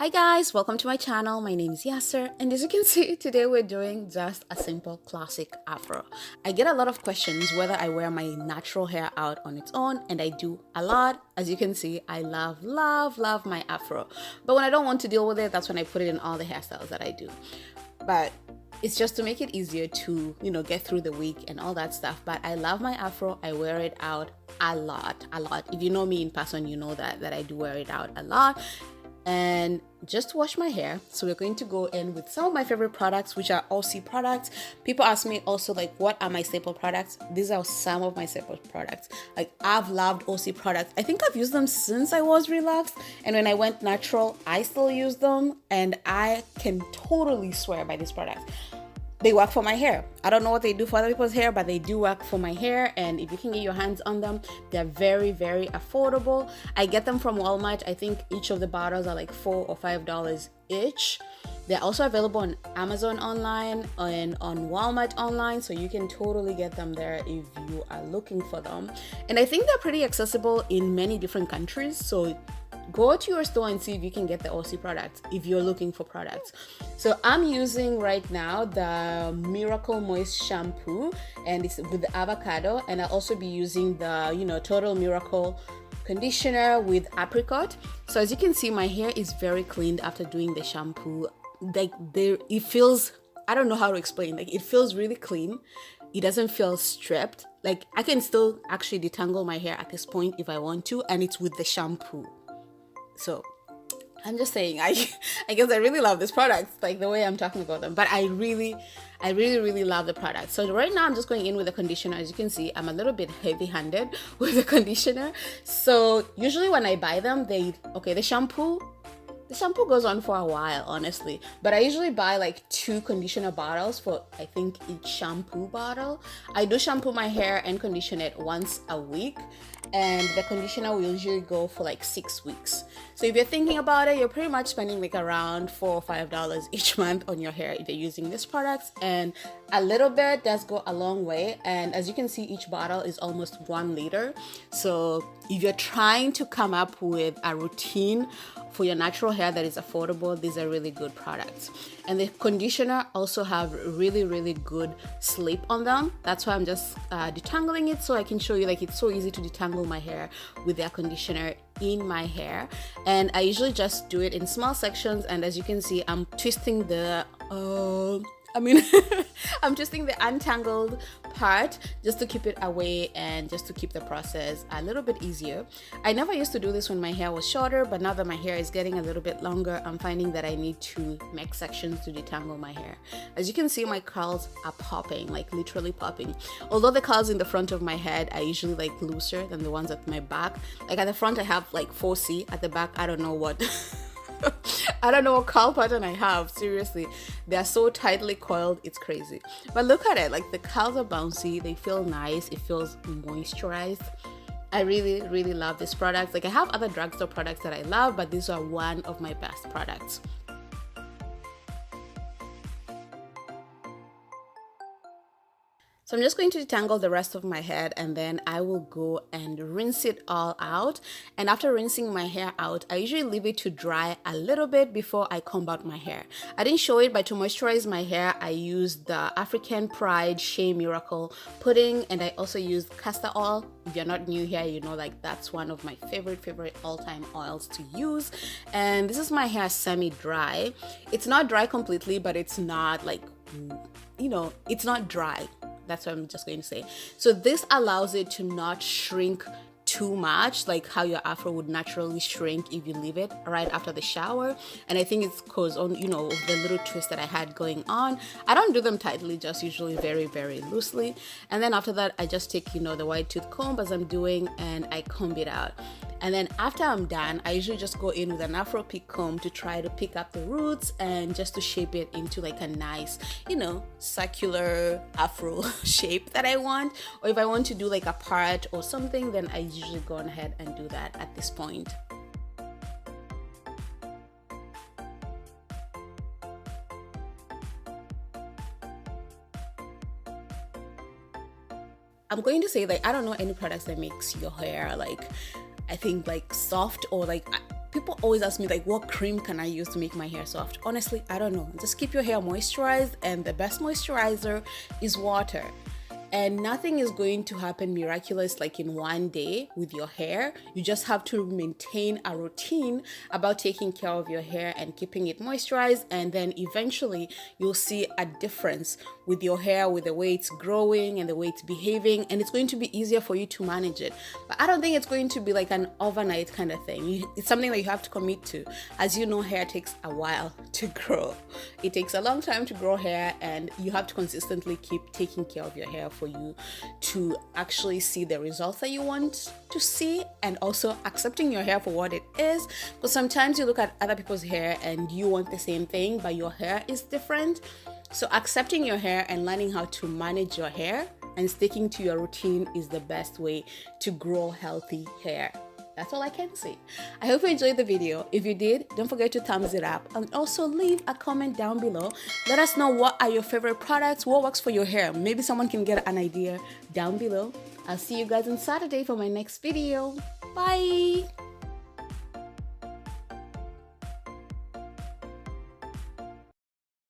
Hi guys, welcome to my channel. My name is Yasser, and as you can see, today we're doing just a simple classic afro. I get a lot of questions whether I wear my natural hair out on its own, and I do a lot. As you can see, I love my afro. But when I don't want to deal with it, that's when I put it in all the hairstyles that I do. But it's just to make it easier to, get through the week and all that stuff. But I love my afro. I wear it out a lot. If you know me in person, you know that I do wear it out a lot. And just to wash my hair, so we're going to go in with some of my favorite products, which are Aussie products. People ask me also, like, what are my staple products? These are some of my staple products. Like, I've loved Aussie products. I think I've used them since I was relaxed, and when I went natural, I still use them, and I can totally swear by these products. They work for my hair. I don't know what they do for other people's hair, but they do work for my hair. And if you can get your hands on them, they're very, very affordable. I get them from Walmart. I think each of the bottles are like $4 or $5 each. They're also available on Amazon online and on Walmart online, so you can totally get them there if you are looking for them. And I think they're pretty accessible in many different countries, so go to your store and see if you can get the Aussie products if you're looking for products. So I'm using right now the Miracle Moist shampoo, and it's with the avocado, and I'll also be using the Total Miracle conditioner with apricot. So as you can see, my hair is very cleaned after doing the shampoo. It feels, I don't know how to explain, like it feels really clean. It doesn't feel stripped. Like I can still actually detangle my hair at this point if I want to, and it's with the shampoo. So I'm just saying, I guess I really love this product, like the way I'm talking about them, but I really love the product. So right now I'm just going in with the conditioner. As you can see, I'm a little bit heavy-handed with the conditioner. So usually when I buy them, the shampoo goes on for a while, honestly, but I usually buy like 2 conditioner bottles for, I think, each shampoo bottle. I do shampoo my hair and condition it once a week, and the conditioner will usually go for like 6 weeks. So if you're thinking about it, you're pretty much spending like around $4 or $5 each month on your hair if you're using these products, and a little bit does go a long way. And as you can see, each bottle is almost 1 liter. So if you're trying to come up with a routine for your natural hair that is affordable, these are really good products. And the conditioner also have really good sleep on them. That's why I'm just detangling it, so I can show you, like, it's so easy to detangle my hair with their conditioner in my hair. And I usually just do it in small sections, and as you can see, I'm twisting the I'm twisting the untangled part just to keep it away and just to keep the process a little bit easier. I never used to do this when my hair was shorter, but now that my hair is getting a little bit longer, I'm finding that I need to make sections to detangle my hair. As you can see, my curls are popping, like literally popping. Although the curls in the front of my head are usually like looser than the ones at my back. Like at the front I have like 4C, at the back I don't know what I don't know what curl pattern I have. Seriously, they are so tightly coiled, it's crazy. But look at it, like the curls are bouncy, they feel nice, it feels moisturized. I really love this product. Like I have other drugstore products that I love, but these are one of my best products. So I'm just going to detangle the rest of my head, and then I will go and rinse it all out. And after rinsing my hair out, I usually leave it to dry a little bit before I comb out my hair. I didn't show it, but to moisturize my hair, I used the African Pride Shea Miracle pudding, and I also used castor oil. If you're not new here, you know, like that's one of my favorite all-time oils to use. And this is my hair semi-dry. It's not dry completely, but it's not like, it's not dry. That's what I'm just going to say. So this allows it to not shrink too much, like how your afro would naturally shrink if you leave it right after the shower. And I think it's because of the little twist that I had going on. I don't do them tightly, just usually very loosely. And then after that, I just take the wide tooth comb as I'm doing, and I comb it out. And then after I'm done, I usually just go in with an Afro pick comb to try to pick up the roots and just to shape it into like a nice, circular Afro shape that I want. Or if I want to do like a part or something, then I usually go ahead and do that at this point. I'm going to say, like, I don't know any products that makes your hair like, I think, like soft, or like People always ask me like, what cream can I use to make my hair soft? Honestly, I don't know. Just keep your hair moisturized, and the best moisturizer is water. And nothing is going to happen miraculous like in one day with your hair. You just have to maintain a routine about taking care of your hair and keeping it moisturized, and then eventually you'll see a difference with your hair, with the way it's growing and the way it's behaving, and it's going to be easier for you to manage it. But I don't think it's going to be like an overnight kind of thing. It's something that you have to commit to. As you know, hair takes a while to grow. It takes a long time to grow hair, and you have to consistently keep taking care of your hair for you to actually see the results that you want to see, and also accepting your hair for what it is. Because sometimes you look at other people's hair and you want the same thing, but your hair is different. So accepting your hair and learning how to manage your hair and sticking to your routine is the best way to grow healthy hair. That's all I can say. I hope you enjoyed the video. If you did, don't forget to thumbs it up, and also leave a comment down below. Let us know what are your favorite products, what works for your hair. Maybe someone can get an idea down below. I'll see you guys on Saturday for my next video. Bye!